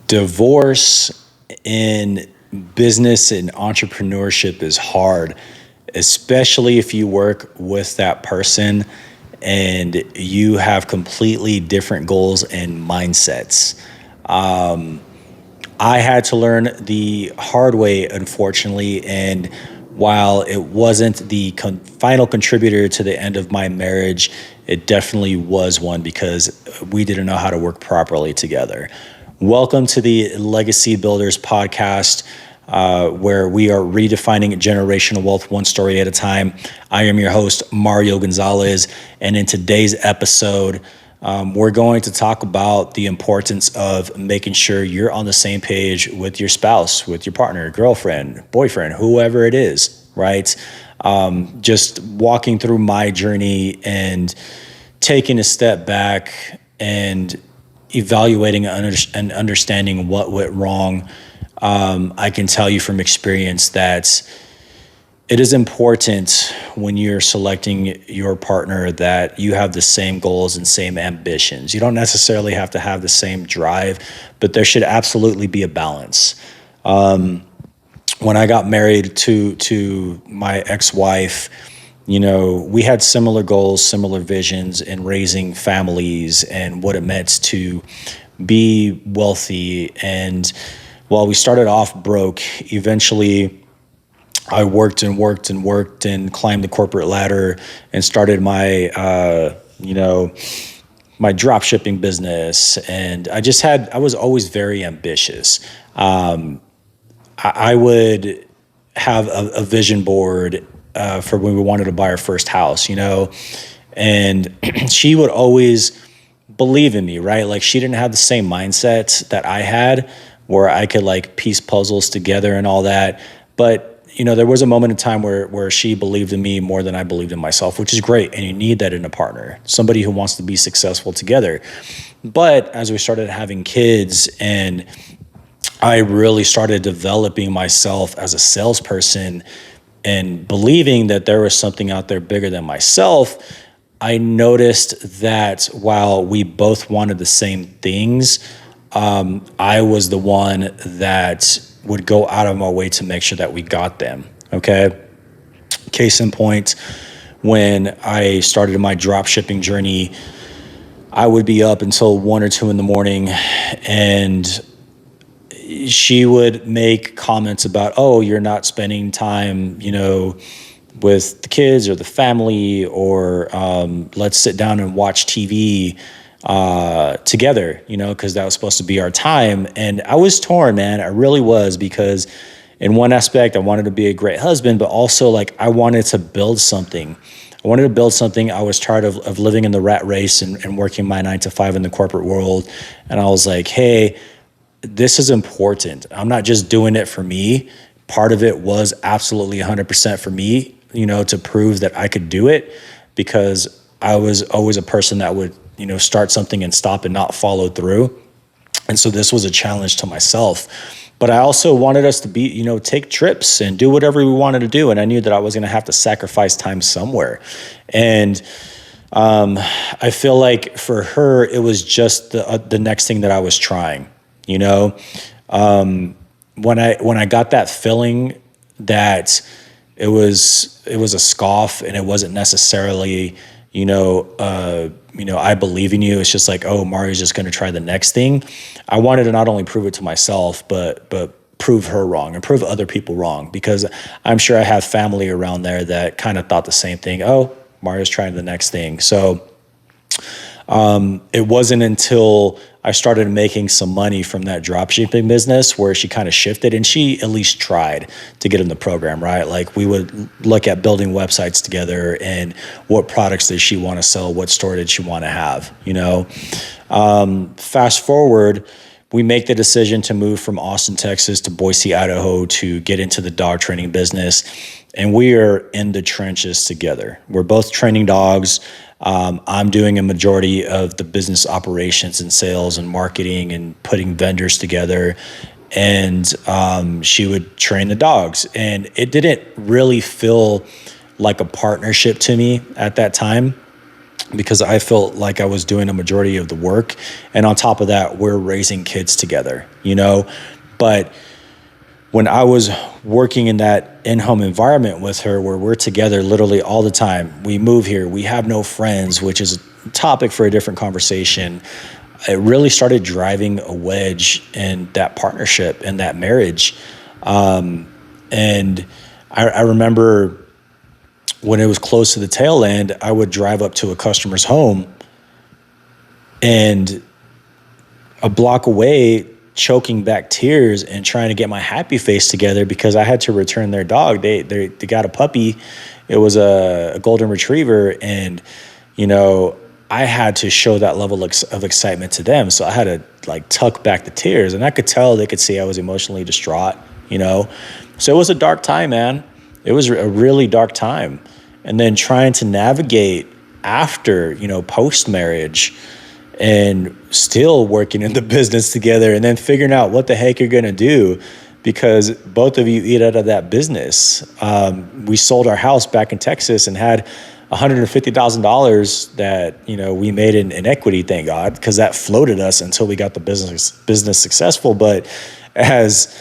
Divorce in business and entrepreneurship is hard, especially if you work with that person and you have completely different goals and mindsets. I had to learn the hard way, unfortunately, and while it wasn't the final contributor to the end of my marriage, it definitely was one because we didn't know how to work properly together. Welcome to the Legacy Builders podcast, where we are redefining generational wealth one story at a time. I am your host, Mario Gonzalez, and in today's episode, we're going to talk about the importance of making sure you're on the same page with your spouse, with your partner, girlfriend, boyfriend, whoever it is, right? Just walking through my journey and taking a step back and evaluating and understanding what went wrong. I can tell you from experience that it is important when you're selecting your partner that you have the same goals and same ambitions. You don't necessarily have to have the same drive, but there should absolutely be a balance. When I got married to my ex-wife, we had similar goals, similar visions in raising families and what it meant to be wealthy. And while we started off broke, eventually I worked and climbed the corporate ladder and started my, my drop shipping business. And I was always very ambitious. I would have a vision board for when we wanted to buy our first house, and she would always believe in me, right? Like she didn't have the same mindset that I had where I could like piece puzzles together and all that. But, there was a moment in time where she believed in me more than I believed in myself, which is great. And you need that in a partner, somebody who wants to be successful together. But as we started having kids and I really started developing myself as a salesperson and believing that there was something out there bigger than myself, I noticed that while we both wanted the same things, I was the one that would go out of my way to make sure that we got them, okay? Case in point, when I started my drop shipping journey, I would be up until 1 or 2 in the morning, and she would make comments about, oh, you're not spending time, with the kids or the family, or let's sit down and watch TV together, because that was supposed to be our time. And I was torn, man. I really was, because in one aspect, I wanted to be a great husband, but also like I wanted to build something. I was tired of living in the rat race and working my 9 to 5 in the corporate world. And I was like, hey, this is important. I'm not just doing it for me. Part of it was absolutely 100% for me, to prove that I could do it, because I was always a person that would, start something and stop and not follow through. And so this was a challenge to myself. But I also wanted us to be, take trips and do whatever we wanted to do. And I knew that I was going to have to sacrifice time somewhere. And I feel like for her, it was just the next thing that I was trying. When I got that feeling that it was a scoff and it wasn't necessarily, I believe in you. It's just like, oh, Mario's just going to try the next thing. I wanted to not only prove it to myself, but prove her wrong and prove other people wrong, because I'm sure I have family around there that kind of thought the same thing. Oh, Mario's trying the next thing. So it wasn't until I started making some money from that dropshipping business where she kind of shifted, and she at least tried to get in the program, right? Like we would look at building websites together and what products did she want to sell, what store did she want to have, Fast forward, we make the decision to move from Austin, Texas to Boise, Idaho to get into the dog training business. And we are in the trenches together. We're both training dogs. I'm doing a majority of the business operations and sales and marketing and putting vendors together. And she would train the dogs. And it didn't really feel like a partnership to me at that time. because I felt like I was doing a majority of the work. And on top of that, we're raising kids together, But when I was working in that in-home environment with her where we're together literally all the time, we move here, we have no friends, which is a topic for a different conversation. It really started driving a wedge in that partnership and that marriage. And I remember when it was close to the tail end, I would drive up to a customer's home and a block away, choking back tears and trying to get my happy face together because I had to return their dog. They got a puppy. It was a golden retriever. And, I had to show that level of excitement to them. So I had to tuck back the tears, and I could tell they could see I was emotionally distraught, So it was a dark time, man. It was a really dark time. And then trying to navigate after, post-marriage and still working in the business together and then figuring out what the heck you're going to do because both of you eat out of that business. We sold our house back in Texas and had $150,000 that, we made in equity, thank God, because that floated us until we got the business successful. But as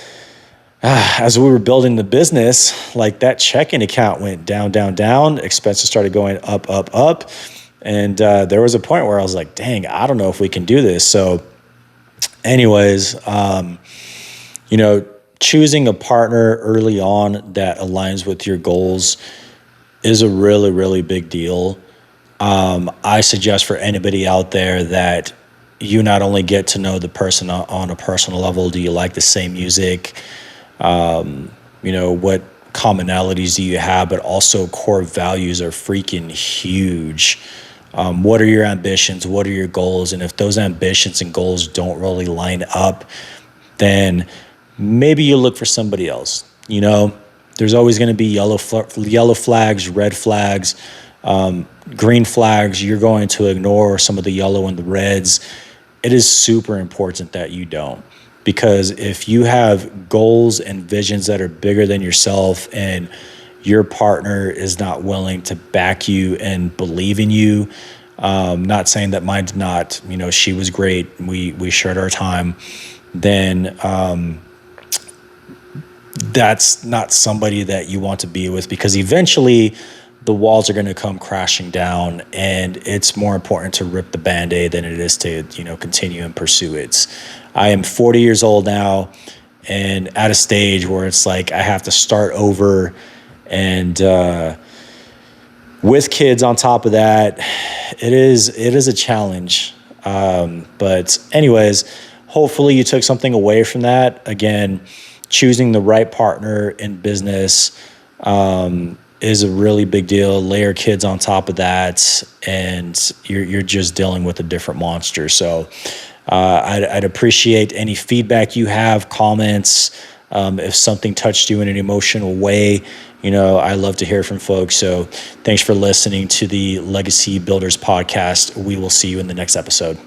we were building the business, that checking account went down, down, down. Expenses started going up, up, up. And there was a point where I was like, dang, I don't know if we can do this. So anyways, choosing a partner early on that aligns with your goals is a really, really big deal. I suggest for anybody out there that you not only get to know the person on a personal level, do you like the same music? What commonalities do you have, but also core values are freaking huge. What are your ambitions? What are your goals? And if those ambitions and goals don't really line up, then maybe you look for somebody else. There's always going to be yellow flags, red flags, green flags. You're going to ignore some of the yellow and the reds. It is super important that you don't. Because if you have goals and visions that are bigger than yourself and your partner is not willing to back you and believe in you, not saying that mine did not, she was great, we shared our time, then that's not somebody that you want to be with because eventually the walls are going to come crashing down and it's more important to rip the Band-Aid than it is to, continue and pursue it. I am 40 years old now and at a stage where it's like I have to start over and with kids on top of that, it is a challenge. But anyways, hopefully you took something away from that. Again, choosing the right partner in business is a really big deal. Layer kids on top of that, and you're just dealing with a different monster. So I'd appreciate any feedback you have, comments. If something touched you in an emotional way, I love to hear from folks. So thanks for listening to the Legacy Builders podcast. We will see you in the next episode.